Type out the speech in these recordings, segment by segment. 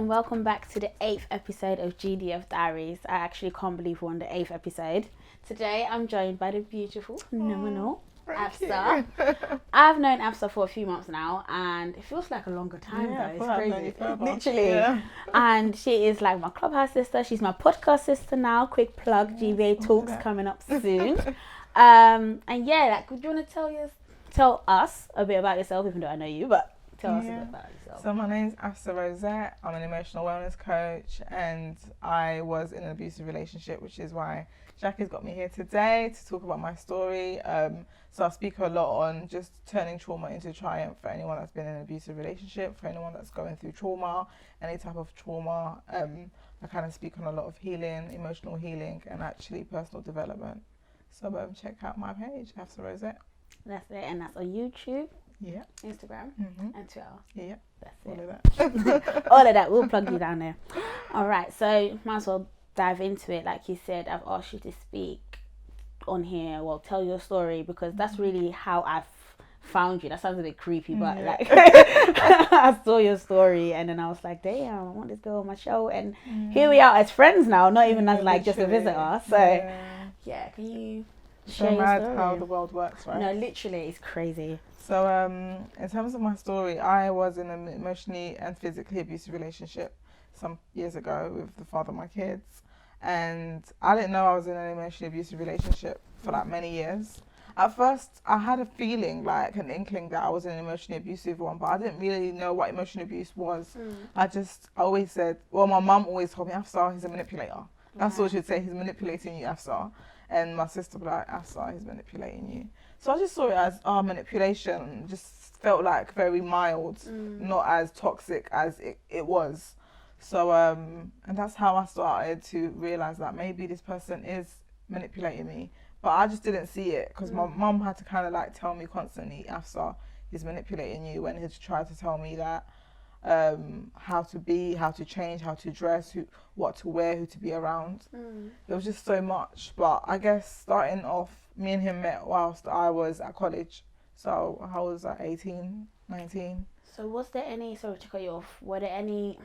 welcome back to the 8th episode of GDF Diaries. I actually can't believe we're on the 8th episode. Today I'm joined by the beautiful, phenomenal Afsa. I've known Afsa for a few months now and it feels like a longer time though. It's crazy. Literally. Yeah. And she is like my clubhouse sister. She's my podcast sister now. Quick plug, GBA Talks coming up soon. And yeah, like, would you want to tell us a bit about yourself, even though I know you, but tell us a bit about yourself. So my name's Afsa Rosette. I'm an emotional wellness coach and I was in an abusive relationship, which is why Jackie's got me here today to talk about my story. So I speak a lot on just turning trauma into triumph for anyone that's been in an abusive relationship, for anyone that's going through trauma, any type of trauma. I kind of speak on a lot of healing, emotional healing, and actually personal development. So check out my page, Afsa Rosette. That's it, and that's on YouTube. Yeah. Instagram and Twitter. Yeah. That's all it. of that. All of that. We'll plug you down there. All right. So might as well dive into it. Like you said, I've asked you to speak on here. Well, tell your story because that's really how I've found you. That sounds a bit creepy, but like I saw your story and then I was like, damn, I want this girl on my show. And here we are as friends now, not even as like just a visitor. So yeah, can you share your story? How the world works, right? No, literally, it's crazy. So in terms of my story, I was in an emotionally and physically abusive relationship some years ago with the father of my kids. And I didn't know I was in an emotionally abusive relationship for like many years. At first, I had a feeling, like an inkling that I was in an emotionally abusive one, but I didn't really know what emotional abuse was. I always said, well, my mum always told me, Afsa, he's a manipulator. That's what she'd say, he's manipulating you, Afsa. And my sister would be like, Afsa, he's manipulating you. So I just saw it as manipulation, just felt like very mild, not as toxic as it was. So, and that's how I started to realise that maybe this person is manipulating me. But I just didn't see it because my mum had to kind of like tell me constantly, Afsa, he's manipulating you, when he'd tried to tell me that how to be, how to change, how to dress, what to wear, who to be around. There was just so much. But I guess starting off, me and him met whilst I was at college. So I was like 18, 19. So was there any, sorry to cut you off, were there any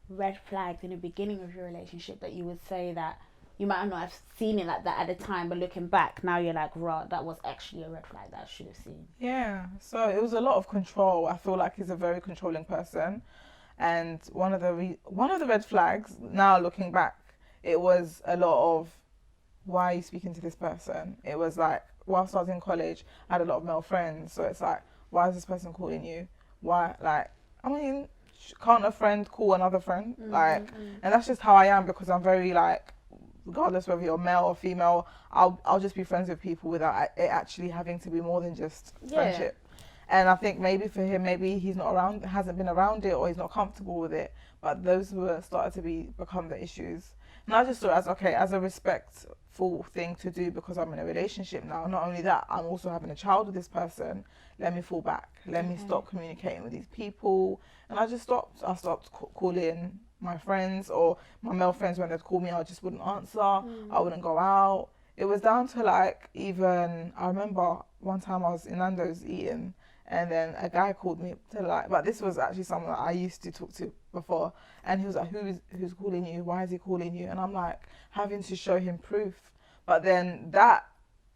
red flags in the beginning of your relationship that you would say that you might not have seen it like that at the time, but looking back now you're like, right, that was actually a red flag that I should have seen? Yeah, so it was a lot of control. I feel like he's a very controlling person. And one of the red flags, now looking back, it was a lot of, why are you speaking to this person? It was like, whilst I was in college, I had a lot of male friends. So it's like, why is this person calling you? Why, like, I mean, can't a friend call another friend? And that's just how I am, because I'm very like, regardless whether you're male or female, I'll just be friends with people without it actually having to be more than just friendship. And I think maybe for him, maybe he's not around, hasn't been around it, or he's not comfortable with it. But those were started to become the issues. And I just saw it as, okay, as a respectful thing to do because I'm in a relationship now. Not only that, I'm also having a child with this person. Let me fall back. Let me stop communicating with these people. And I just stopped. I stopped calling my friends, or my male friends. When they'd call me, I just wouldn't answer. I wouldn't go out. It was down to like, even, I remember one time I was in Nando's eating, and then a guy called me to like, but this was actually someone that I used to talk to before, and he was like, who's calling you? Why is he calling you? And I'm like, having to show him proof. But then that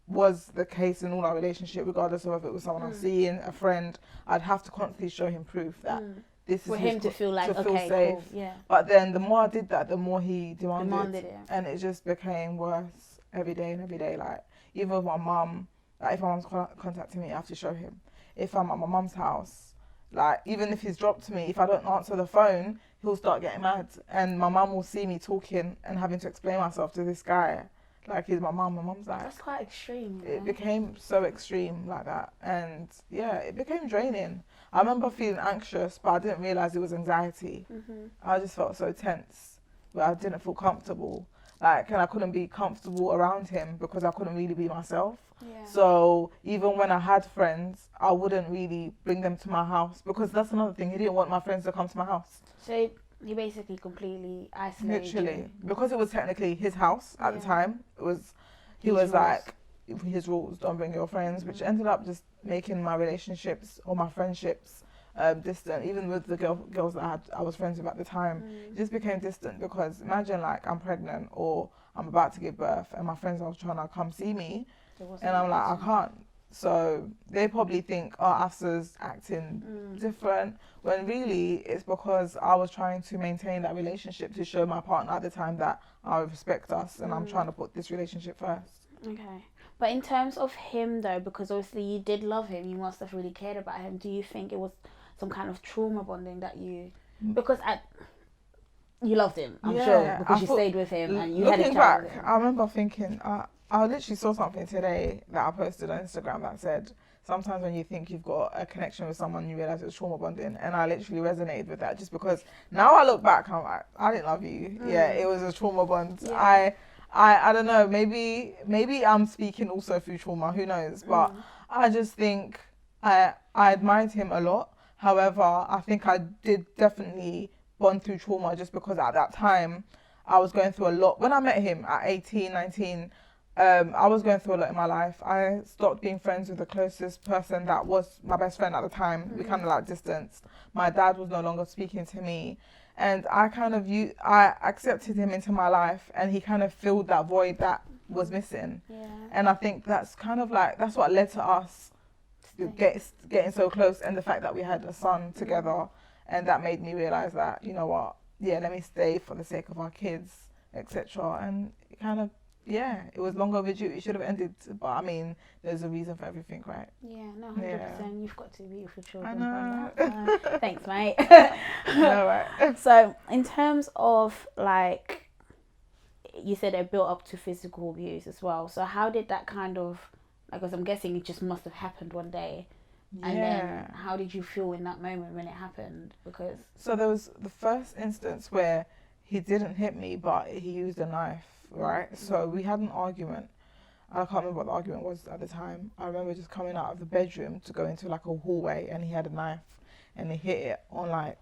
was the case in all our relationship, regardless of if it was someone I'm seeing, a friend, I'd have to constantly show him proof that this is for him to feel like, to feel okay, safe. cool. Yeah. But then the more I did that, the more he demanded it. And it just became worse every day. Like, even with my mum, like if my mum's contacting me, I have to show him. If I'm at my mum's house, like even if he's dropped me, if I don't answer the phone, he'll start getting mad. And my mum will see me talking and having to explain myself to this guy. Like, he's my mum. My mum's like... That's quite extreme. It became so extreme like that. And yeah, it became draining. I remember feeling anxious, but I didn't realise it was anxiety. I just felt so tense, but I didn't feel comfortable. Like, and I couldn't be comfortable around him because I couldn't really be myself. So even when I had friends, I wouldn't really bring them to my house, because that's another thing. He didn't want my friends to come to my house. So he basically completely isolated Literally, you. because it was technically his house at the time. He was like, his rules, don't bring your friends, which ended up just making my relationships or my friendships distant. Even with the girls that I was friends with at the time, it just became distant because imagine like I'm pregnant or I'm about to give birth and my friends are trying to come see me and I'm like, I can't. So they probably think, oh, Afsa's acting different, when really it's because I was trying to maintain that relationship to show my partner at the time that I respect us and I'm trying to put this relationship first. Okay. But in terms of him though, because obviously you did love him, you must have really cared about him. Do you think it was some kind of trauma bonding that you... Because you loved him, I'm sure, because you stayed with him and you had a child with him. I remember thinking... I literally saw something today that I posted on Instagram that said, sometimes when you think you've got a connection with someone, you realise it's trauma bonding. And I literally resonated with that just because now I look back, I'm like, I didn't love you. Yeah, it was a trauma bond. Yeah. I don't know, maybe I'm speaking also through trauma, who knows? But I just think I admired him a lot. However, I think I did definitely bond through trauma just because at that time I was going through a lot. When I met him at 18, 19, I was going through a lot in my life. I stopped being friends with the closest person that was my best friend at the time. We kind of like distanced. My dad was no longer speaking to me. And I accepted him into my life and he kind of filled that void that was missing. Yeah. And I think that's kind of like, that's what led to us getting so close and the fact that we had a son together. And that made me realise that, you know what, let me stay for the sake of our kids, etc. And it kind of, it was long overdue. It should have ended, but I mean, there's a reason for everything, right? Yeah, no, 100%. Yeah. You've got two beautiful children. I know. Thanks, mate. No, right. So, in terms of like, you said it built up to physical abuse as well. So, how did that kind of, because I'm guessing it just must have happened one day. And then, how did you feel in that moment when it happened? Because so there was the first instance where he didn't hit me, but he used a knife. Right, so we had an argument. I can't remember what the argument was at the time. I remember just coming out of the bedroom to go into like a hallway, and he had a knife, and he hit it on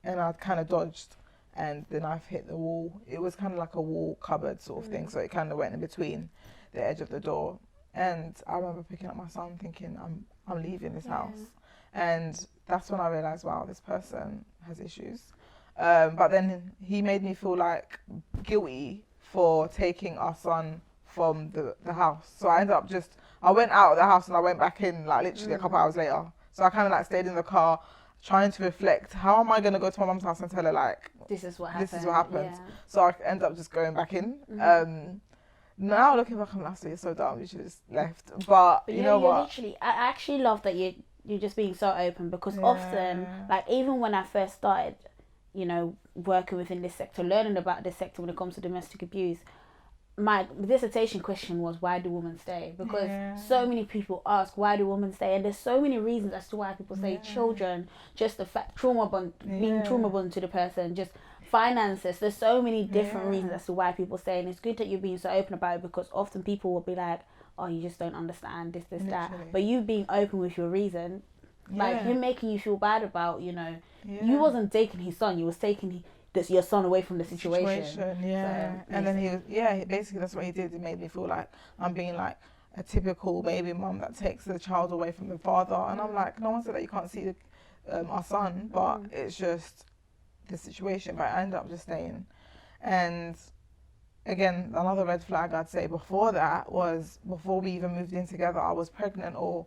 and I kind of dodged, and the knife hit the wall. It was kind of like a wall cupboard sort of thing, so it kind of went in between the edge of the door. And I remember picking up my son, thinking, I'm leaving this house, and that's when I realised, wow, this person has issues. But then he made me feel like guilty for taking our son from the house. So I ended up I went out of the house and I went back in like literally a couple hours later. So I kind of like stayed in the car trying to reflect, how am I going to go to my mum's house and tell her like, this is what happened. Yeah. So I ended up just going back in. Now looking back, I'm like, you're so dumb, you should have just left. But you know what? Literally, I actually love that you're just being so open, because often, like even when I first started, working within this sector, learning about this sector when it comes to domestic abuse, my dissertation question was, why do women stay? Because so many people ask, why do women stay? And there's so many reasons as to why people say children, just the fact, being trauma bond to the person, just finances. There's so many different reasons as to why people stay, and it's good that you're being so open about it, because often people will be like, oh, you just don't understand this, that. But you being open with your reason, like him making you feel bad about, you wasn't taking his son, you was taking your son away from the situation. So, and then he was, basically that's what he did. It made me feel like I'm being like a typical baby mum that takes the child away from the father. And I'm like, no one said that you can't see our son, but it's just the situation. But I ended up just staying. And again, another red flag I'd say before that was, before we even moved in together, I was pregnant, or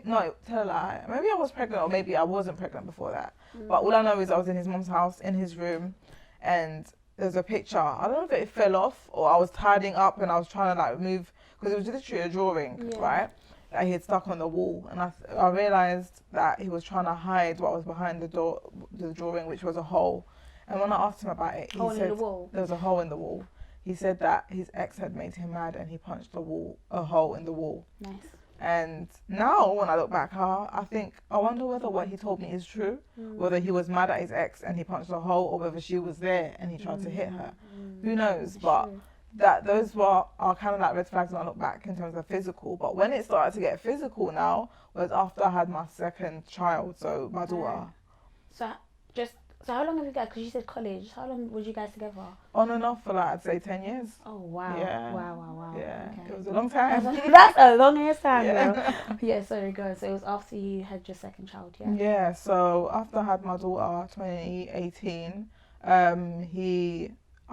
no, tell a lie. Maybe I was pregnant, or maybe I wasn't pregnant before that. But all I know is I was in his mum's house, in his room, and there's a picture. I don't know if it fell off or I was tidying up and I was trying to like move, because it was literally a drawing, right? That he had stuck on the wall, and I realised that he was trying to hide what was behind the drawing, which was a hole. And when I asked him about it, he said there was a hole in the wall. He said that his ex had made him mad and he punched a hole in the wall. Nice. And now when I look back, I think, I wonder whether what he told me is true, whether he was mad at his ex and he punched a hole, or whether she was there and he tried to hit her. Who knows? But those are kind of like red flags when I look back in terms of physical. But when it started to get physical now was after I had my second child, so my daughter. So just So how long have you guys? Because you said college. How long was you guys together? On and off for like, I'd say 10 years. Oh wow! Yeah. Wow! Yeah, Okay. it was a long time. That's a long ass time, Yeah. girl. Yeah. Sorry, go. So it was after you had your second child, yeah. Yeah. So after I had my daughter, 2018, I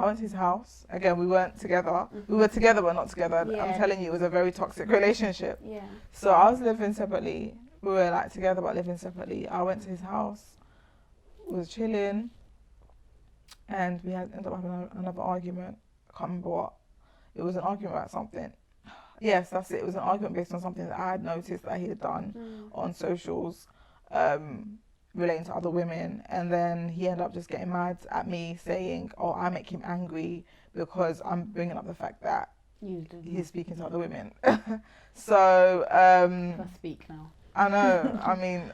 went to his house. Again, we weren't together. Mm-hmm. We were together, but not together. Yeah. I'm telling you, it was a very toxic relationship. Yeah. So I was living separately. We were like together, but living separately. I went to his house, was chilling, and we ended up having another argument. I can't remember what. It was an argument about something. Yes, that's it. It was an argument based on something that I had noticed that he had done on socials, relating to other women. And then he ended up just getting mad at me, saying, "Oh, I make him angry because I'm bringing up the fact that he's speaking to other women." So Let's speak now. I know. I mean,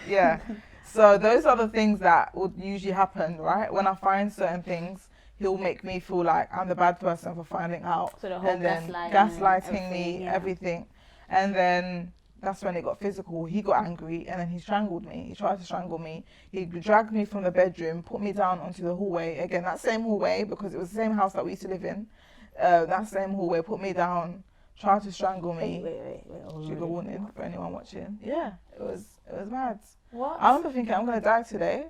yeah. So those are the things that would usually happen, right? When I find certain things, he'll make me feel like I'm the bad person for finding out. So the whole and then gaslighting me, everything. And then that's when it got physical. He got angry and then he strangled me. He tried to strangle me. He dragged me from the bedroom, put me down onto the hallway. Again, that same hallway, because it was the same house that we used to live in. That same hallway, put me down, tried to strangle me. Wait. Trigger warning for anyone watching. Yeah, it was mad. What? I remember thinking, I'm going to die today.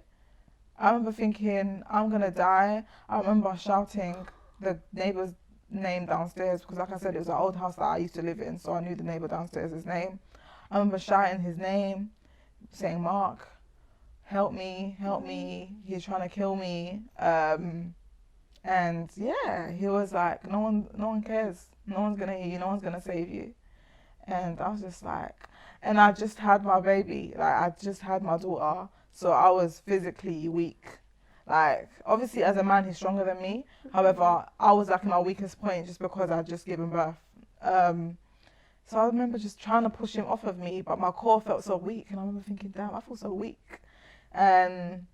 I remember thinking, I'm going to die. I remember shouting the neighbour's name downstairs, because like I said, it was an old house that I used to live in, so I knew the neighbour downstairs' name. I remember shouting his name, saying, "Mark, help me, he's trying to kill me." And yeah, he was like, no one cares. No one's going to hear you. No one's going to save you. And I was just like, and I just had my baby. Like, I just had my daughter. So I was physically weak. Like, obviously, as a man, he's stronger than me. However, I was like in my weakest point just because I'd just given birth. So I remember just trying to push him off of me, but my core felt so weak. And I remember thinking, damn, I feel so weak. And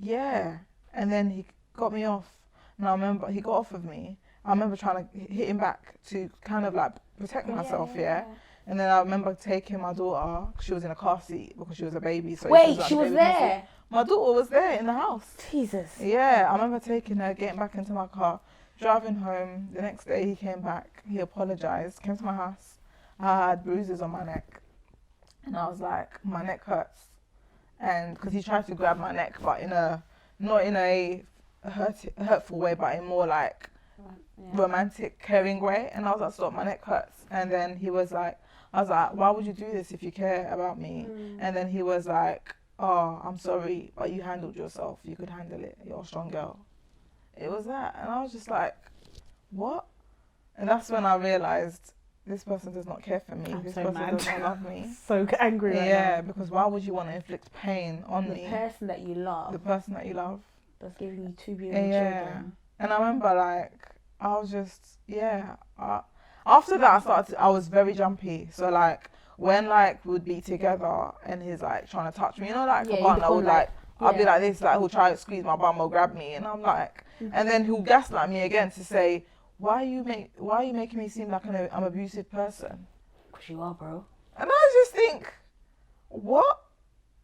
yeah, and then he got me off. And I remember he got off of me. I remember trying to hit him back to kind of like protect myself, yeah. And then I remember taking my daughter, she was in a car seat because she was a baby. So wait, she was there? My daughter was there in the house. Jesus. Yeah, I remember taking her, getting back into my car, driving home. The next day he came back, he apologised, came to my house. I had bruises on my neck. And I was like, my neck hurts. And because he tried to grab my neck, but not in a hurtful way, but in more like romantic, caring way. And I was like, stop, my neck hurts. And then he was like, I was like, why would you do this if you care about me? And then he was like, oh, I'm sorry, but you handled yourself. You could handle it. You're a strong girl. It was that. And I was just like, what? And that's when I realised this person does not care for me. This person does not love me. So angry right now. Yeah, because why would you want to inflict pain on me? The person that you love. The person that you love. That's giving you two beautiful children. And I remember like, I was just, after that, I was very jumpy. So like, when like we'd be together and he's like trying to touch me, like a partner would like, I'll be like this, like he'll try to squeeze my bum or grab me, and I'm like, and then he'll gaslight me again to say, why are you making me seem like I'm an abusive person? Because you are, bro. And I just think, what?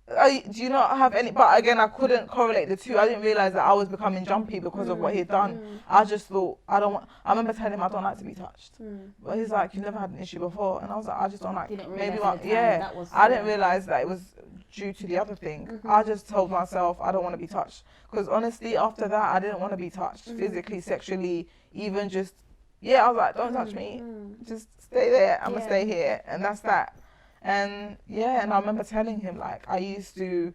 Do you not have any? But again, I couldn't correlate the two. I didn't realize that I was becoming jumpy because of what he'd done. I just thought, I remember telling him I don't like to be touched. But he's like, you've never had an issue before. And I was like, I just don't like, maybe I didn't realize that it was due to the other thing. I just told myself I don't want to be touched. Because honestly, after that, I didn't want to be touched physically, sexually, even just, I was like, don't touch me. Just stay there. I'm going to stay here. And that's that. And and I remember telling him like you used to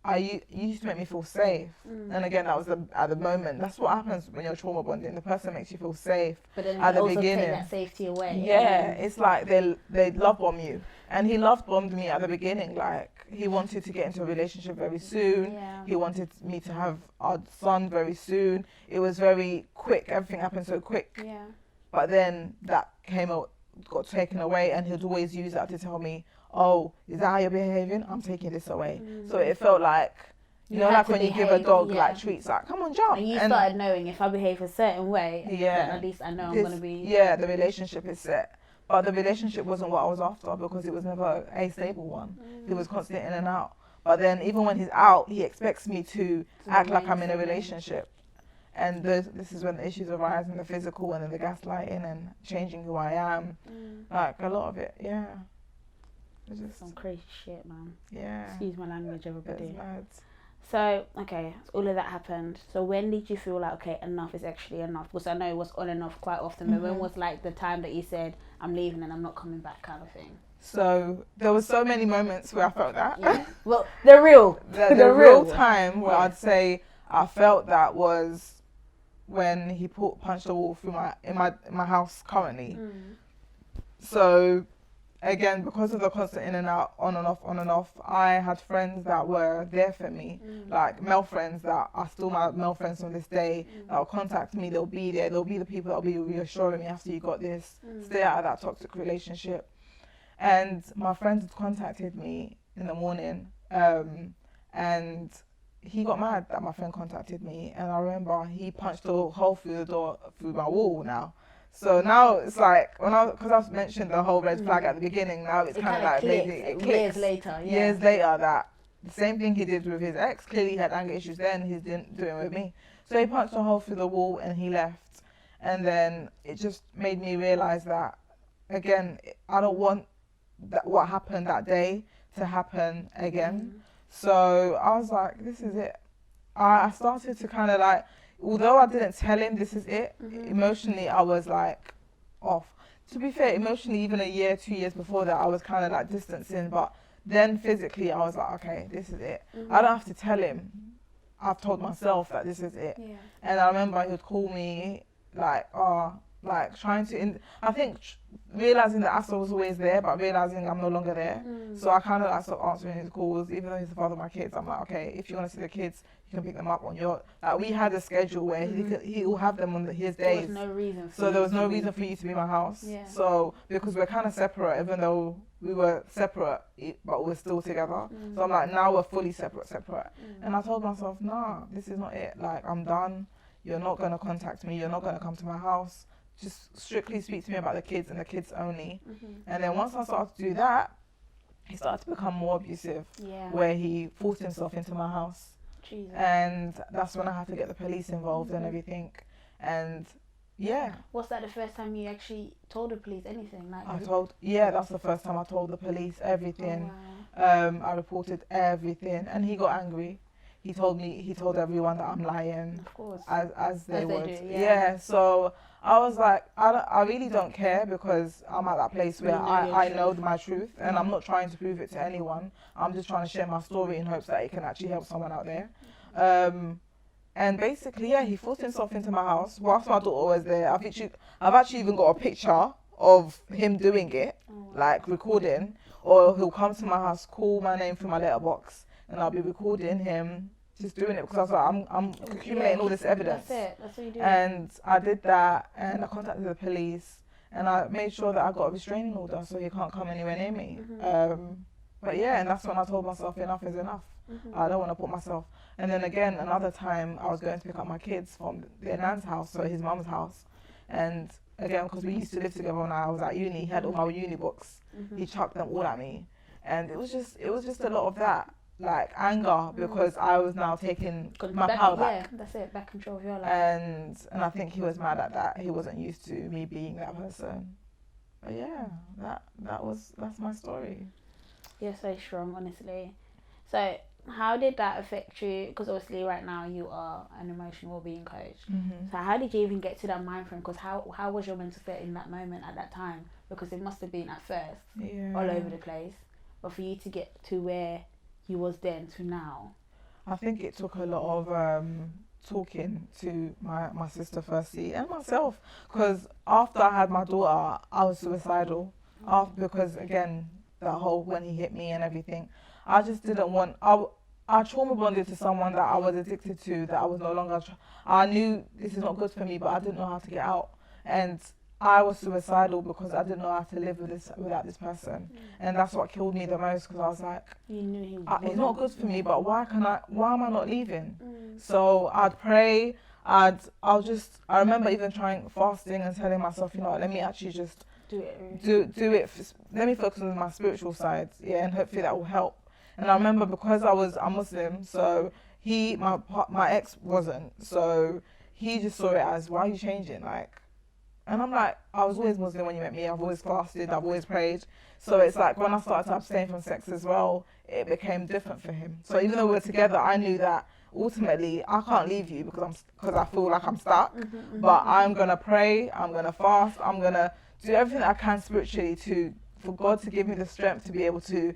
make me feel safe. And again, that was at the moment. That's what happens when you're trauma bonding. The person makes you feel safe, but then at the beginning. Take that safety away. Yeah, it's like they love bomb you, and he love bombed me at the beginning. Like he wanted to get into a relationship very soon. He wanted me to have our son very soon. It was very quick. Everything happened so quick. Yeah. But then that got taken away, and he'd always use that to tell me, oh, is that how you're behaving? I'm taking this away. So it felt like, like when you give a dog like treats, like, come on, jump. And you started knowing if I behave a certain way, then at least I know I'm going to be... Yeah, the relationship is set. But the relationship wasn't what I was after, because it was never a stable one. He was constant in and out. But then even when he's out, he expects me to act like I'm in a relationship. And this is when the issues arise, and the physical, and then the gaslighting, and changing who I am. Like, a lot of it, yeah. It's just some crazy shit, man. Yeah. Excuse my language, everybody. It's mad. So, okay, all of that happened. So when did you feel like, okay, enough is actually enough? Because I know it was on and off quite often, but when was like the time that you said, I'm leaving and I'm not coming back kind of thing? So there was so many moments where I felt that. Yeah. Well, the real time where I'd say I felt that was when he punched a wall through my house currently. So again, because of the constant in and out, on and off, I had friends that were there for me, like male friends that are still my male friends from this day, that will contact me, they'll be there, they'll be the people that will be reassuring me after you got this, stay out of that toxic relationship. And my friends had contacted me in the morning, and he got mad that my friend contacted me, and I remember he punched a hole through the door, through my wall now. So now it's like, because I've mentioned the whole red flag at the beginning, now it's kind of like it clicks. Years later that the same thing he did with his ex, clearly he had anger issues then, he didn't do it with me. So he punched a hole through the wall and he left. And then it just made me realise that, again, I don't want what happened that day to happen again. So I was like, this is it. I started to kind of like, although I didn't tell him this is it, emotionally I was like off. To be fair, emotionally, even a year, 2 years before that, I was kind of like distancing, but then physically I was like, okay, this is it. I don't have to tell him. I've told myself that this is it. And I remember he would call me like, trying to, I think realising that Afsa was always there, but realising I'm no longer there. So I kind of like stopped answering his calls, even though he's the father of my kids. I'm like, okay, if you want to see the kids, you can pick them up on your, like, we had a schedule where he will have them on his days. There was no reason for you to be in my house. So, because we're kind of separate, even though we were separate, but we're still together. So I'm like, now we're fully separate. And I told myself, nah, this is not it. Like, I'm done. You're not going to contact me. You're not going to come to my house. Just strictly speak to me about the kids and the kids only. And then once I started to do that, he started to become more abusive, where he forced himself into my house. Jesus. And that's when I had to get the police involved and everything. And was that the first time you actually told the police anything? Like that's the first time I told the police everything. I reported everything, and he got angry. He told everyone that I'm lying, of course, as they would. They do, So I was like, I really don't care, because I'm at that place where I know my truth, and I'm not trying to prove it to anyone. I'm just trying to share my story in hopes that it can actually help someone out there. And basically, he forced himself into my house whilst my daughter was there. I've actually even got a picture of him doing it, like recording, or he'll come to my house, call my name through my letterbox, and I'll be recording him just doing it, because I was like, I'm accumulating all this evidence. That's what you do. And I did that, and I contacted the police, and I made sure that I got a restraining order so he can't come anywhere near me. But and that's when I told myself enough is enough. I don't want to put myself. And then again, another time, I was going to pick up my kids from their nan's house, so his mum's house. And again, because we used to live together when I was at uni, he had all my uni books. He chucked them all at me. And it was just a lot of that. Like anger, because I was now taking my power back. Yeah, that's it, back control of your life. And I think he was mad at that. He wasn't used to me being that person. But that's my story. You're so strong, honestly. So how did that affect you? Because obviously right now you are an emotional well-being coach. So how did you even get to that mind frame? Because how was your mental state in that moment at that time? Because it must have been at first all over the place, but for you to get to where you was then to now, I think it took a lot of talking to my sister firstly, and myself, because after I had my daughter, I was suicidal. Because again, the whole when he hit me and everything, I just didn't want. I trauma bonded to someone that I was addicted to, that I was no longer. I knew this is not good for me, but I didn't know how to get out, and I was suicidal because I didn't know how to live without this person. And that's what killed me the most, because I was like, you knew he's not good for me, but why am I not leaving? So I'd pray, I remember even trying fasting and telling myself, let me actually just do it. Let me focus on my spiritual side, and hopefully that will help. And I remember because I'm Muslim, so my ex wasn't, so he just saw it as, why are you changing? Like, and I'm like, I was always Muslim when you met me. I've always fasted. I've always prayed. So it's like when I started to abstain from sex as well, it became different for him. So even though we were together, I knew that ultimately I can't leave you because I feel like I'm stuck. But I'm gonna pray. I'm gonna fast. I'm gonna do everything I can spiritually for God to give me the strength to be able to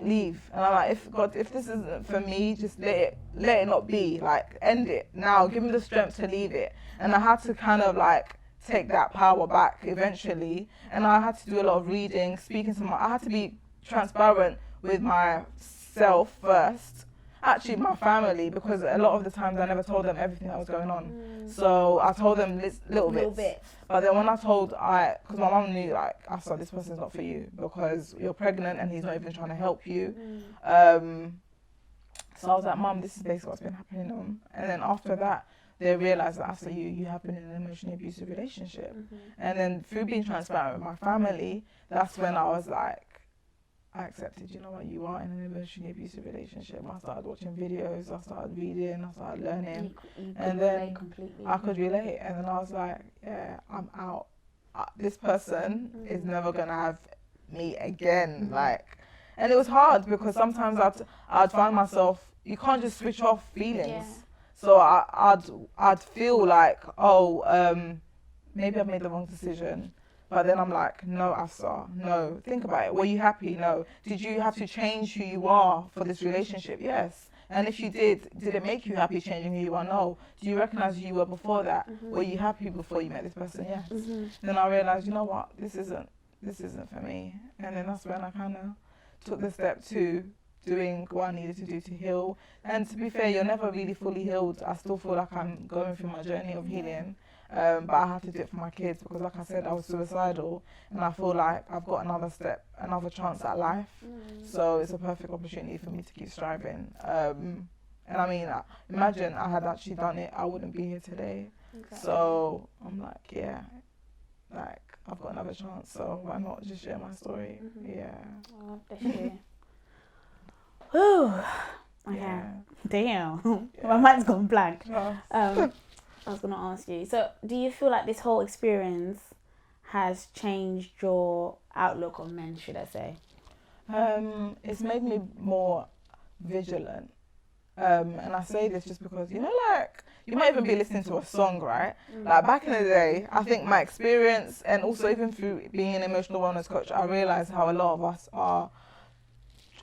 leave. And I'm like, if this isn't for me, just let it not be. Like, end it now. Give me the strength to leave it. And I had to kind of like take that power back eventually, and I had to do a lot of reading, I had to be transparent with myself first, actually my family, because a lot of the times I never told them everything that was going on. So I told them little bits. But then when because my mum knew, like, Afsa, this person's not for you because you're pregnant and he's not even trying to help you. So I was like, Mum, this is basically what's been happening. And then after that, they realised that after you have been in an emotionally abusive relationship. And then through being transparent with my family, that's when I was like, I accepted, you know what, you are in an emotionally abusive relationship. I started watching videos, I started reading, I started learning. And then I could relate. And then I was like, yeah, I'm out. This person is never going to have me again. Like, and it was hard because sometimes I'd find myself, you can't just switch off feelings. Yeah. So I'd feel like, maybe I made the wrong decision. But then I'm like, no, Afsa, no. Think about it. Were you happy? No. Did you have to change who you are for this relationship? Yes. And if you did it make you happy changing who you are? No. Do you recognize who you were before that? Were you happy before you met this person? Yes. Then I realized, you know what? This isn't for me. And then that's when I kind of took the step to doing what I needed to do to heal. And to be fair, you're never really fully healed. I still feel like I'm going through my journey of healing. But I have to do it for my kids because, like I said, I was suicidal, and I feel like I've got another chance at life. So it's a perfect opportunity for me to keep striving. And I mean, imagine I had actually done it, I wouldn't be here today. Exactly. So I'm like, yeah, like I've got another chance. So why not just share my story? Yeah. Oh, bless you. Whew. Okay. Yeah. Damn. Yeah. My mind's gone blank. Oh. I was going to ask you, so do you feel like this whole experience has changed your outlook on men, should I say? It's made me more vigilant. And I say this just because, you know, like, you might even be listening to a song, right? Like, back in the day, I think my experience, and also even through being an emotional wellness coach, I realised how a lot of us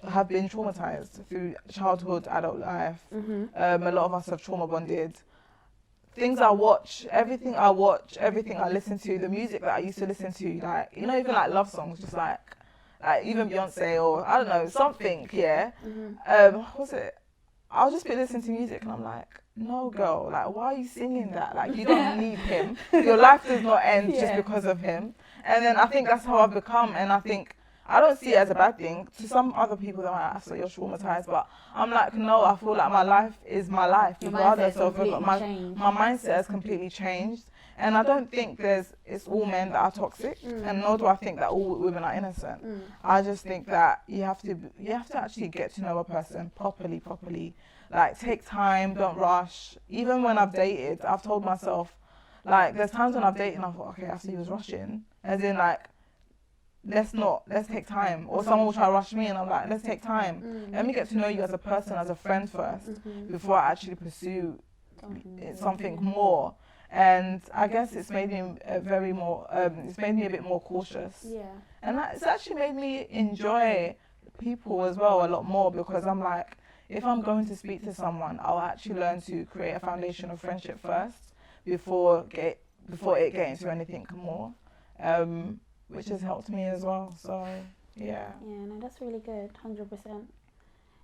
have been traumatised through childhood, adult life. A lot of us have trauma bonded. Things I watch, everything I listen to, the music that I used to listen to, like, you know, even like love songs, just like even Beyonce or I don't know, something, yeah. What's it? I'll just be listening to music and I'm like, no, girl, like, why are you singing that? Like, you don't need him. Your life does not end just because of him. And then I think that's how I've become, and I think I don't see it as a bad thing. To some other people, they're like, so you're traumatized, but I'm like, no, I feel like my life is my life, regardless of my mindset has completely changed. And I don't think it's all men that are toxic, and nor do I think that all women are innocent. I just think that you have to actually get to know a person properly. Like, take time, don't rush. Even when I've dated, I've told myself, like, there's times when I've dated and I thought, okay, after he was rushing, as in like, let's take time. Or someone will try to rush me and I'm like, let's take time. Let me get to know you as a person, as a friend first, before I actually pursue something more. And I guess it's made me a bit more cautious. Yeah. And it's actually made me enjoy people as well a lot more, because I'm like, if I'm going to speak to someone, I'll actually learn to create a foundation of friendship first before it getting to anything more. Which has helped me as well. So, yeah. Yeah, no, that's really good, 100%.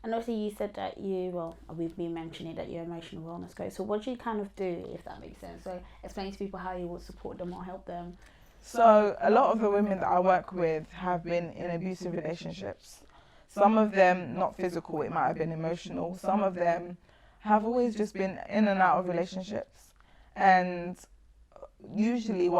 And also you said that we've been mentioning that you're emotional wellness coach. So what do you kind of do, if that makes sense? So explain to people how you would support them or help them. So a lot of the women that I work with have been in abusive relationships. Some of them not physical, it might have been emotional. Some of them have always just been in and out of relationships. And usually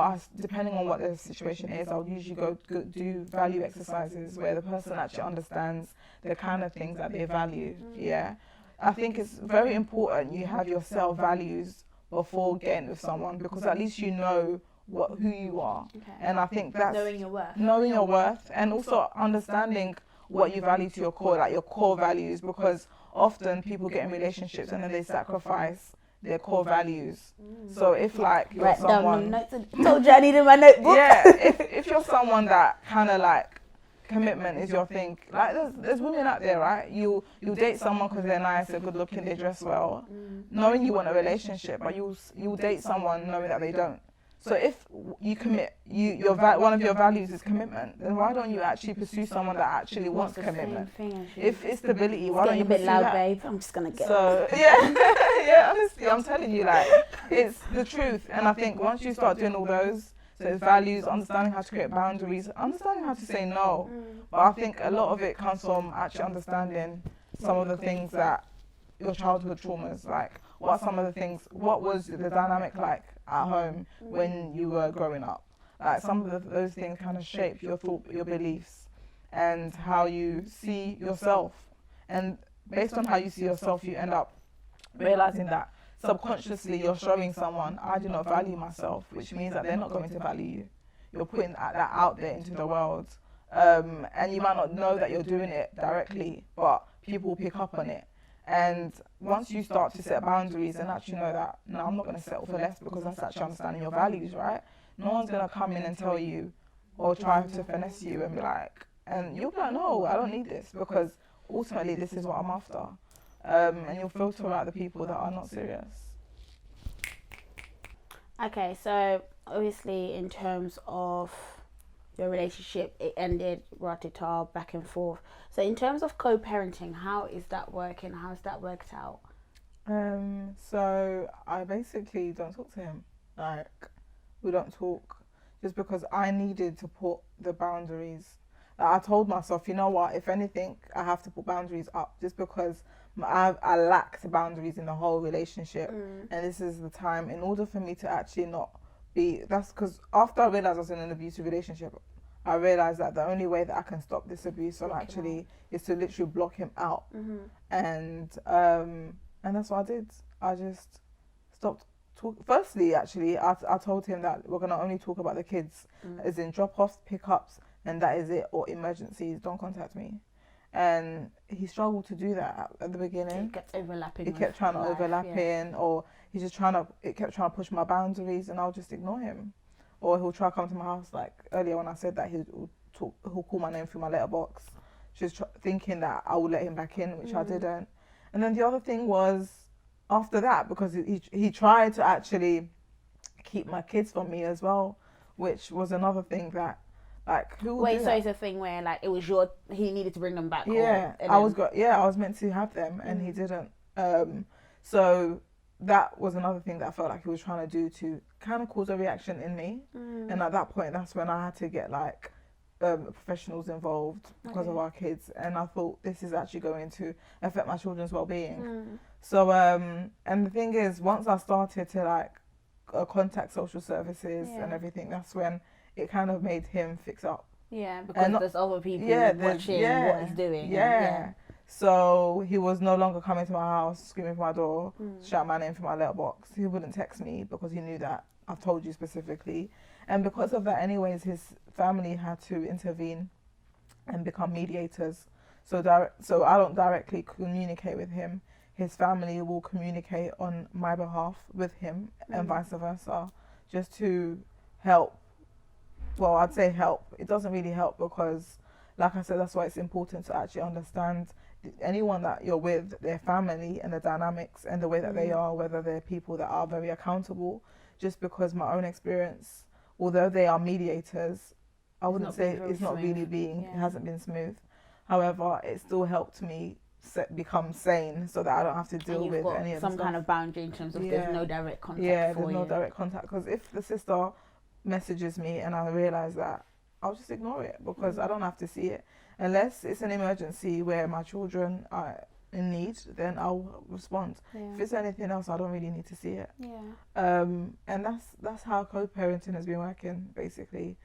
depending on what the situation is, I'll usually go do value exercises where the person actually understands the kind of things that they value. Yeah, I think it's very important you have your self values before getting with someone, because at least you know who you are. Okay. And I think that's Knowing your worth, and also understanding what you value to your core, like your core values, because often people get in relationships and then they sacrifice their core values. So if like you're Write someone, down the notes. Told you I needed my notebook. yeah, if you're someone that kind of like commitment is your thing, like there's women out there, right? You date someone because they're nice, they're good looking, they dress well, knowing you want a relationship, but you'll date someone knowing that they don't. So if you commit, one of your values is commitment, then why don't you actually pursue someone that actually wants commitment? If it's stability, why don't you pursue loud, that? babe. I'm just gonna get. So yeah, honestly, I'm telling you, like, it's the truth. And I think once you start doing all those, so it's values, understanding how to create boundaries, understanding how to say no. But I think a lot of it comes from actually understanding some of the things that your childhood traumas, like what was the dynamic like at home when you were growing up? Like some of those things kind of shape your thought, your beliefs, and how you see yourself. And based on how you see yourself, you end up realizing that subconsciously you're showing someone, I do not value myself, which means that they're not going to value you. You're putting that out there into the world. And you might not know that you're doing it directly, but people will pick up on it. And once you start to set boundaries and actually know that, no, I'm not going to settle for less, because that's actually understanding your values, right? No one's going to come in and tell you or try to finesse you and be like, and you'll be like, no, I don't need this, because ultimately this is what I'm after. And you'll filter out the people that are not serious. Okay, so obviously in terms of your relationship, it ended ratata back and forth. So in terms of co-parenting, how is that working? How's that worked out? So I basically don't talk to him. Like, we don't talk, just because I needed to put the boundaries. Like, I told myself, you know what, if anything, I have to put boundaries up, just because I lacked boundaries in the whole relationship. And this is the time, in order for me to actually not be, that's because after I realized I was in an abusive relationship, I realized that the only way that I can stop this abuse is to literally block him out. And that's what I did. I just stopped talking. Firstly, actually, I told him that we're gonna only talk about the kids, as in drop-offs, pickups, and that is it, or emergencies. Don't contact me. And he struggled to do that at the beginning. It kept overlapping. He kept trying to overlap in, or he just kept trying to push my boundaries, and I'll just ignore him. Or he'll try to come to my house, like earlier when I said that he'll call my name through my letterbox, just thinking that I would let him back in, which I didn't. And then the other thing was, after that, because he tried to actually keep my kids from me as well, which was another thing that, like, who would do that? It's a thing where, like, it was he needed to bring them back. Yeah, I was meant to have them, and he didn't. So that was another thing that I felt like he was trying to do to kind of cause a reaction in me. And at that point, that's when I had to get like professionals involved because of our kids. And I thought, this is actually going to affect my children's well-being. So and the thing is, once I started to like contact social services and everything, that's when it kind of made him fix up. Yeah, because there's other people watching what he's doing. Yeah. So he was no longer coming to my house, screaming for my door, shout my name for my letterbox. He wouldn't text me because he knew that I've told you specifically. And because of that, anyways, his family had to intervene and become mediators. So I don't directly communicate with him. His family will communicate on my behalf with him and vice versa, just to help. Well, I'd say help. It doesn't really help because, like I said, that's why it's important to actually understand anyone that you're with, their family and the dynamics and the way that they are, whether they're people that are very accountable. Just because my own experience, although they are mediators, I wouldn't say it's not really it hasn't been smooth. However, it still helped me become sane so that I don't have to deal with any of the some kind of boundary in terms of there's no direct contact. There's no direct contact, because if the sister messages me and I realise that, I'll just ignore it because I don't have to see it unless it's an emergency where my children in need, then I'll respond. Yeah. If it's anything else, I don't really need to see it. Yeah. And that's how co-parenting has been working, basically.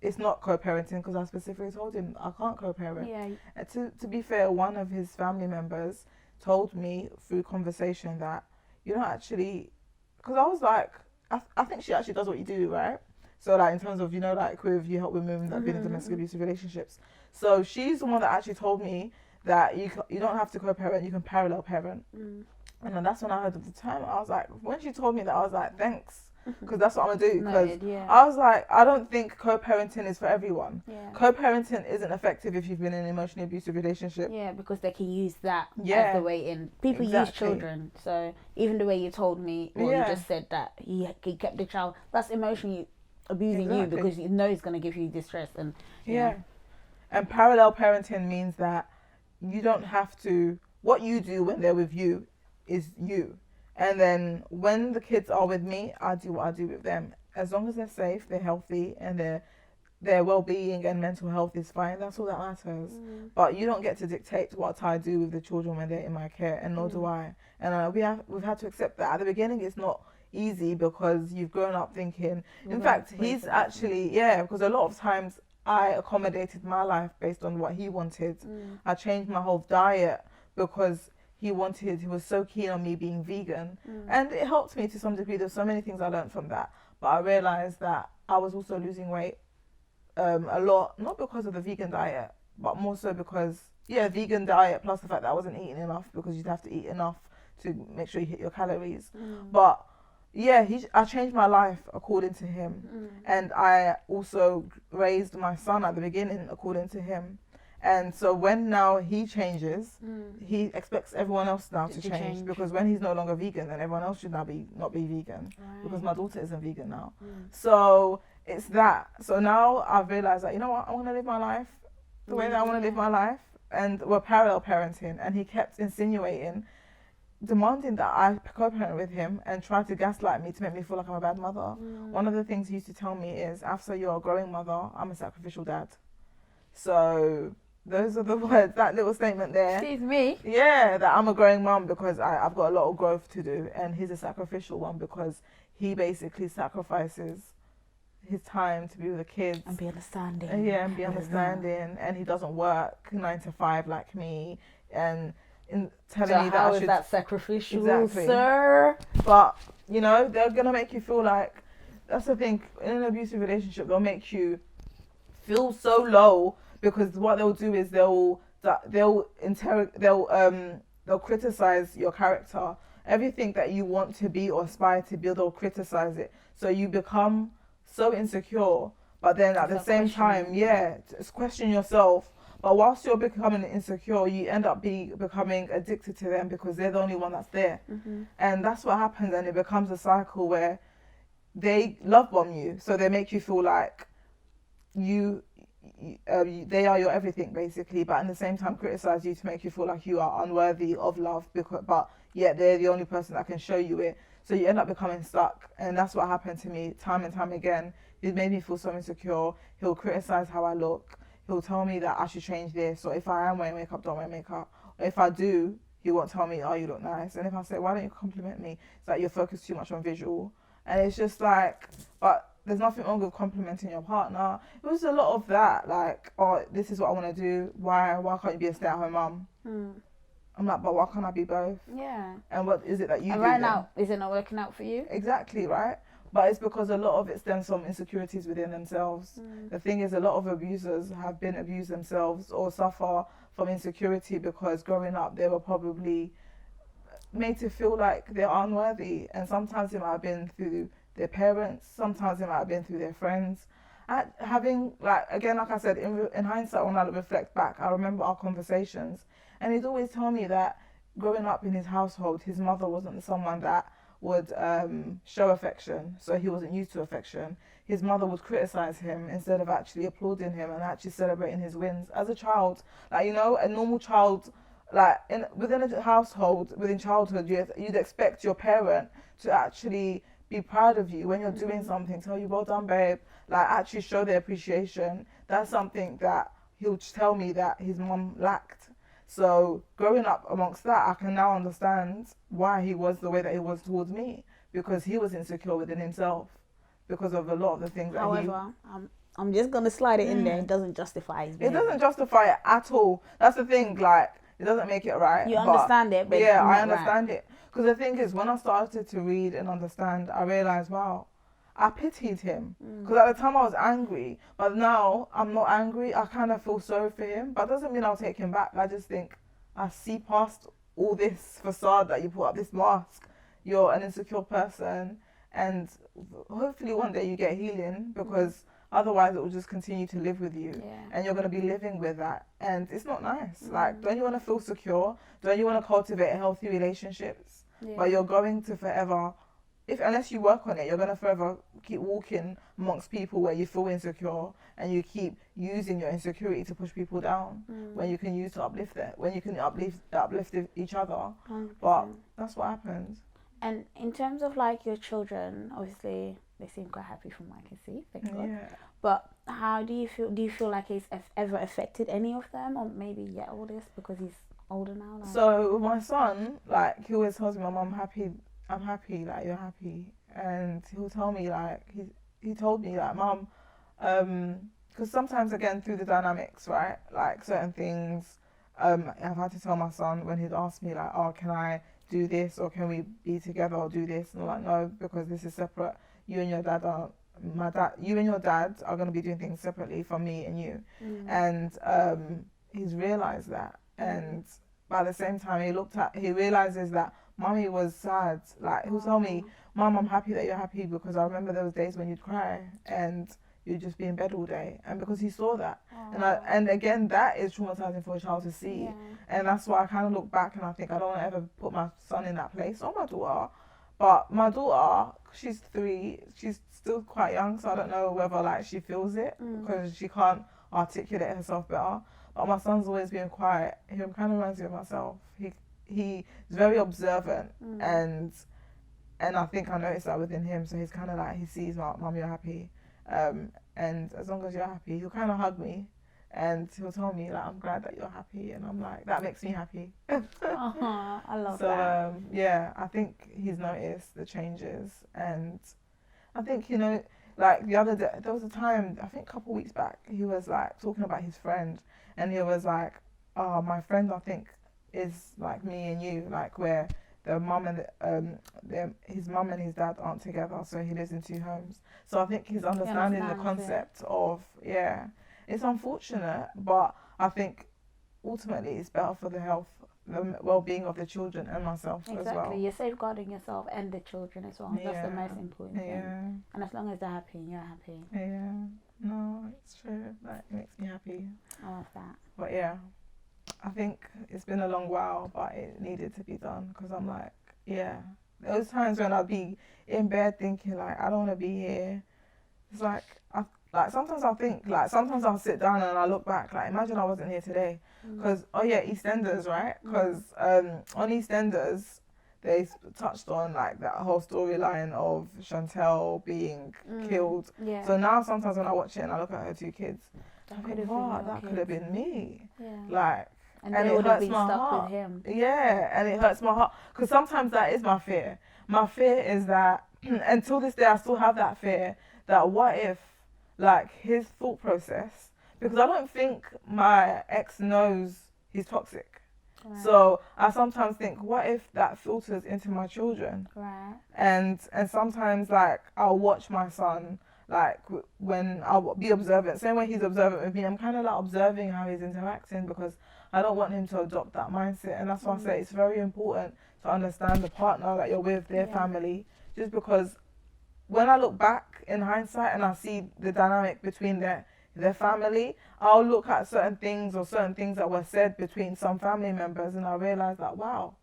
It's not co-parenting because I specifically told him I can't co-parent. Yeah. And to be fair, one of his family members told me through conversation that you don't actually, because I was like, I think she actually does what you do, right? So like in terms of, you know, like with you help women that have been in domestic abusive relationships. So she's the one that actually told me that you don't have to co-parent, you can parallel parent. And then that's when I heard of the term. I was like, when she told me that, I was like, thanks. Because that's what I'm going to do. Because I was like, I don't think co-parenting is for everyone. Yeah. Co-parenting isn't effective if you've been in an emotionally abusive relationship. Yeah, because they can use that as the way in. People use children. So even the way you told me, or you just said that he kept the child, that's emotionally abusing you because you know it's going to give you distress. And And parallel parenting means that you don't have to, what you do when they're with you is you. And then when the kids are with me, I do what I do with them. As long as they're safe, they're healthy, and their well-being and mental health is fine, that's all that matters. But you don't get to dictate what I do with the children when they're in my care, and nor do I. And we've had to accept that. At the beginning, it's not easy because you've grown up thinking. In fact, he's actually, because a lot of times I accommodated my life based on what he wanted. I changed my whole diet because he was so keen on me being vegan. And it helped me to some degree. There's so many things I learned from that. But I realized that I was also losing weight a lot, not because of the vegan diet, but more so because, vegan diet plus the fact that I wasn't eating enough, because you'd have to eat enough to make sure you hit your calories. But I changed my life according to him. And I also raised my son at the beginning according to him. And so when now he changes, he expects everyone else now to change, because when he's no longer vegan, then everyone else should now not be vegan, because my daughter isn't vegan now. So it's that. So now I've realized that, you know what, I want to live my life the way that I want to live my life, and we're parallel parenting. And he kept insinuating, demanding that I co-parent with him and try to gaslight me to make me feel like I'm a bad mother. One of the things he used to tell me is, Afsa, you're a growing mother, I'm a sacrificial dad. So those are the words, that little statement there. Excuse me. Yeah, that I'm a growing mum because I've got a lot of growth to do, and he's a sacrificial one because he basically sacrifices his time to be with the kids. And be understanding. And be understanding. And he doesn't work 9 to 5 like me. And telling me that how is that sacrificial, exactly, sir? But, you know, they're going to make you feel like, that's the thing, in an abusive relationship, they'll make you feel so low, because what they'll do is they'll criticize your character. Everything that you want to be or aspire to be, they'll criticize it. So you become so insecure, but then at the same time, just question yourself. But whilst you're becoming insecure, you end up becoming addicted to them, because they're the only one that's there. And that's what happens, and it becomes a cycle where they love bomb you. So they make you feel like they are your everything, basically, but at the same time criticize you to make you feel like you are unworthy of love, but yet they're the only person that can show you it. So you end up becoming stuck. And that's what happened to me time and time again. It made me feel so insecure. He'll criticize how I look. He'll tell me that I should change this, or if I am wearing makeup, don't wear makeup. Or if I do, he won't tell me, oh, you look nice. And if I say, why don't you compliment me, it's like you're focused too much on visual. And it's just like, but there's nothing wrong with complimenting your partner. It was a lot of that, like, oh, this is what I want to do. Why can't you be a stay-at-home mum? I'm like, but why can't I be both? Yeah. And what is it that you do right then? now, is it not working out for you? Exactly, right? But it's because a lot of it stems from insecurities within themselves. The thing is, a lot of abusers have been abused themselves or suffer from insecurity because growing up they were probably made to feel like they're unworthy. And sometimes it might have been through their parents, sometimes it might have been through their friends. Having, like, again, like I said, in hindsight, when I reflect back, I remember our conversations. And he'd always tell me that growing up in his household, his mother wasn't someone that would show affection, so he wasn't used to affection. His mother would criticize him instead of actually applauding him and actually celebrating his wins. As a child, like, you know, a normal child, like within a household, within childhood, you'd expect your parent to actually be proud of you when you're doing something, tell you, well done, babe, like actually show their appreciation. That's something that he'll tell me that his mum lacked. So growing up amongst that, I can now understand why he was the way that he was towards me, because he was insecure within himself because of a lot of the things that However, I'm just gonna slide it in there. It doesn't justify his behavior. It doesn't justify it at all. That's the thing. Like, it doesn't make it right. You understand it, but yeah, not I understand right. it. Because the thing is, when I started to read and understand, I realized, wow, I pitied him. Because at the time I was angry, but now I'm not angry. I kind of feel sorry for him, but it doesn't mean I'll take him back. I just think I see past all this facade that you put up, this mask. You're an insecure person, and hopefully one day you get healing, because otherwise it will just continue to live with you, and you're going to be living with that, and it's not nice. Like, don't you want to feel secure? Don't you want to cultivate healthy relationships? But you're going to forever, unless you work on it, you're going to forever keep walking amongst people where you feel insecure, and you keep using your insecurity to push people down, when you can use to uplift it, when you can uplift each other. 100%. But that's what happens. And in terms of like your children, obviously they seem quite happy from what I can see, thank God. But how do you feel? Do you feel like it's ever affected any of them, or maybe yet oldest because he's older now? Like? So with my son, like, he always tells me, "Mom, I'm happy. I'm happy. Like, you're happy." And he'll tell me, like, he told me, like, "Mom," because sometimes, again, through the dynamics, right, like certain things, I've had to tell my son when he'd ask me, like, "Oh, can I do this, or can we be together or do this?" And I'm like, "No, because this is separate. You and your dad are going to be doing things separately from me and you." And he's realized that, and by the same time he realizes that Mommy was sad. Like, he'll tell me, "Mom, I'm happy that you're happy, because I remember those days when you'd cry and you'd just be in bed all day." And because he saw that, and again, that is traumatizing for a child to see. And that's why I kind of look back and I think I don't want to ever put my son in that place, or my daughter. But my daughter, she's 3, she's still quite young, so I don't know whether, like, she feels it, because she can't articulate herself better. But my son's always been quiet. He kind of reminds me of myself. He's very observant, and I think I noticed that within him. So he's kind of like, he sees, "Mum, you're happy," and as long as you're happy, he'll kind of hug me, and he'll tell me, like, "I'm glad that you're happy," and I'm like, that makes me happy. I love so, that. Yeah, I think he's noticed the changes, and I think, like the other day, there was a time, I think a couple of weeks back, he was like talking about his friend, and he was like, "Oh, my friend, I think, is like me and you, like, where the mum and his mum and his dad aren't together, so he lives in 2 homes." So I think he's understanding the concept of, it's unfortunate, but I think ultimately it's better for the health, the well-being of the children and myself as well. Exactly, you're safeguarding yourself and the children as well. That's the most important thing. And as long as they're happy, you're happy. Yeah, no, it's true. That makes me happy. I love that. But yeah, I think it's been a long while, but it needed to be done, because I'm like, those times when I'd be in bed thinking, like, I don't want to be here. It's like, sometimes I'll think, like, sometimes I'll sit down and I look back, like, imagine I wasn't here today. Because, EastEnders, right? Because on EastEnders, they touched on, like, that whole storyline of Chantel being killed. So now sometimes when I watch it and I look at her 2 kids, I think, wow, that could have been me. Like, and it would have been stuck with him. Yeah, and it hurts my heart, because sometimes that is my fear. My fear is that, until this day, I still have that fear, that what if, like, his thought process, because I don't think my ex knows he's toxic. So I sometimes think, what if that filters into my children? And sometimes, like, I'll watch my son, like, when I'll be observant, same way he's observant with me, I'm kind of like observing how he's interacting, because I don't want him to adopt that mindset. And that's why I say it's very important to understand the partner that you're with, their family, just because when I look back in hindsight and I see the dynamic between their family, I'll look at certain things that were said between some family members, and I realize that, wow,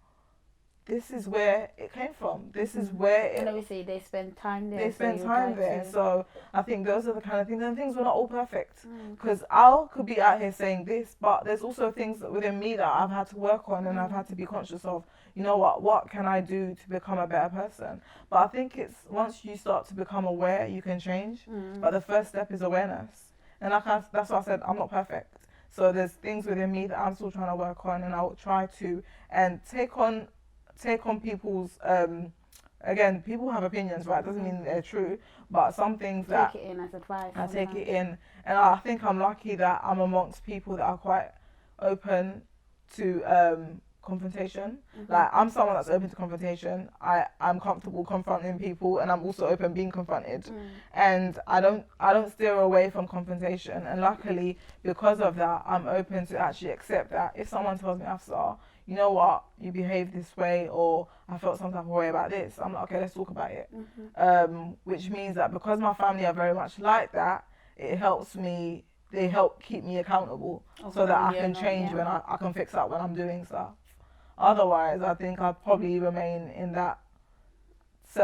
this is where it came from. This is where and obviously they spend time there. They spend time there. So I think those are the kind of things, and things were not all perfect, because I could be out here saying this, but there's also things within me that I've had to work on, and I've had to be conscious of, what can I do to become a better person? But I think it's once you start to become aware, you can change. But the first step is awareness. And that's why I said I'm not perfect. So there's things within me that I'm still trying to work on, and I'll try to and take on people's again, people have opinions, right? Doesn't mean they're true, but some things that take it in as advice. I take it in, and I think I'm lucky that I'm amongst people that are quite open to confrontation. Like, I'm someone that's open to confrontation. I'm comfortable confronting people, and I'm also open being confronted. And I don't steer away from confrontation. And luckily, because of that, I'm open to actually accept that if someone tells me, Afsa, you know what, you behave this way, or I felt some type of way about this, I'm like, okay, let's talk about it. Which means that because my family are very much like that, it helps me. They help keep me accountable, so that I can change when I can fix up when I'm doing stuff. Otherwise, I think I'd probably remain in that state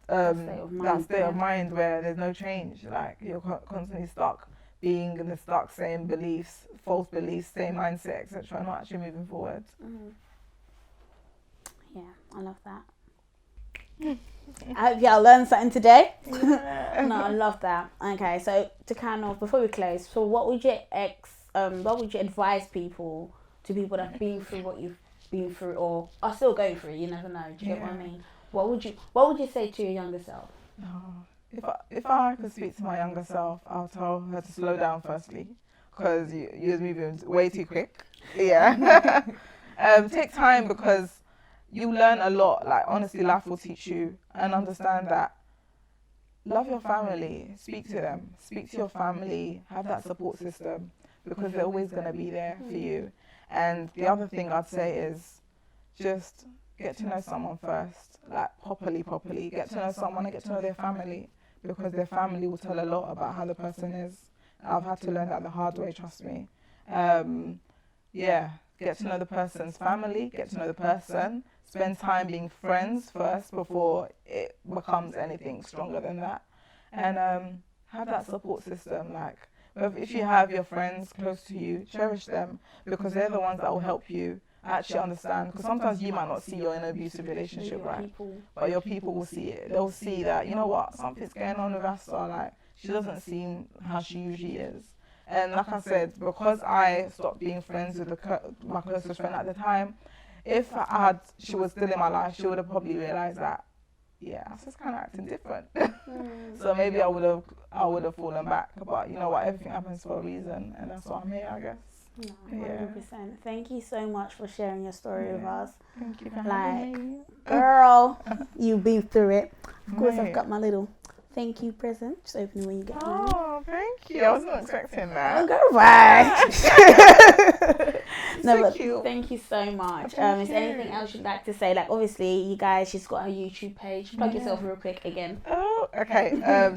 of mind where there's no change. Like, you're constantly stuck being in the stuck same beliefs, false beliefs, same mindset, etc. Not actually moving forward. Yeah, I love that. I hope y'all learned something today. No, I love that. Okay, so to kind of, before we close, so what would you advise people that have been through what you've been through, or are still going through? You never know. Do you get what I mean? What would you say to your younger self? If I could speak to my younger self, I'll tell her to slow down firstly, because you're moving way too quick. Yeah. Take time, because you learn a lot. Like, honestly, life will teach you, and understand that. Love your family. Speak to them. Speak to your family. Have that support system, because they're always going to be there for you. And the other thing I'd say is just get to know someone first, like properly. Get to know someone and get to know their family, because their family will tell a lot about how the person is. I've had to learn that the hard way, trust me. Get to know the person's family, get to know the person, spend time being friends first before it becomes anything stronger than that. And have that support system. Like, if you have your friends close to you, cherish them, because they're the ones that will help you actually understand. Because sometimes you might not see you're in an abusive relationship, right? But your people will see it. They'll see that, you know what, something's going on with Afsa. Like, she doesn't seem how she usually is. And like I said, because I stopped being friends with my closest friend at the time, if she was still in my life, she would have probably realised that, yeah, Afsa's kind of acting different. So maybe I would have fallen back. But you know what, everything happens for a reason, and that's why I'm here, I guess. No, 100%. Thank you so much for sharing your story with us. Thank you for having me. Girl, you've been through it. Of course, I've got my little thank you present. Just open it when you get home. Oh, thank you. I wasn't expecting that. Go right. No, but cute. Thank you so much. Is there anything else you'd like to say? Like, obviously, you guys, she's got her YouTube page. Plug yourself real quick again. Oh, okay.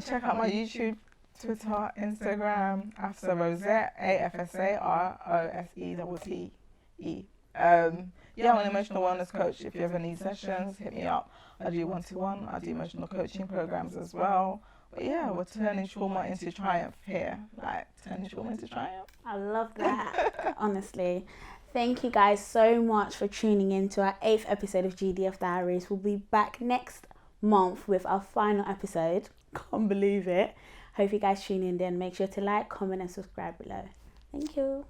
Check out my YouTube, Twitter, Instagram, Afsa Rosette, AFSAROSETTE. I'm an emotional wellness coach. If you ever need sessions, hit me up. I do one-to-one. I do emotional coaching programs as well. But yeah, we're turning trauma into triumph here. Like, turning trauma into triumph. I love that, honestly. Thank you guys so much for tuning in to our 8th episode of GDF Diaries. We'll be back next month with our final episode. Can't believe it. Hope you guys tune in then. Make sure to like, comment and subscribe below. Thank you.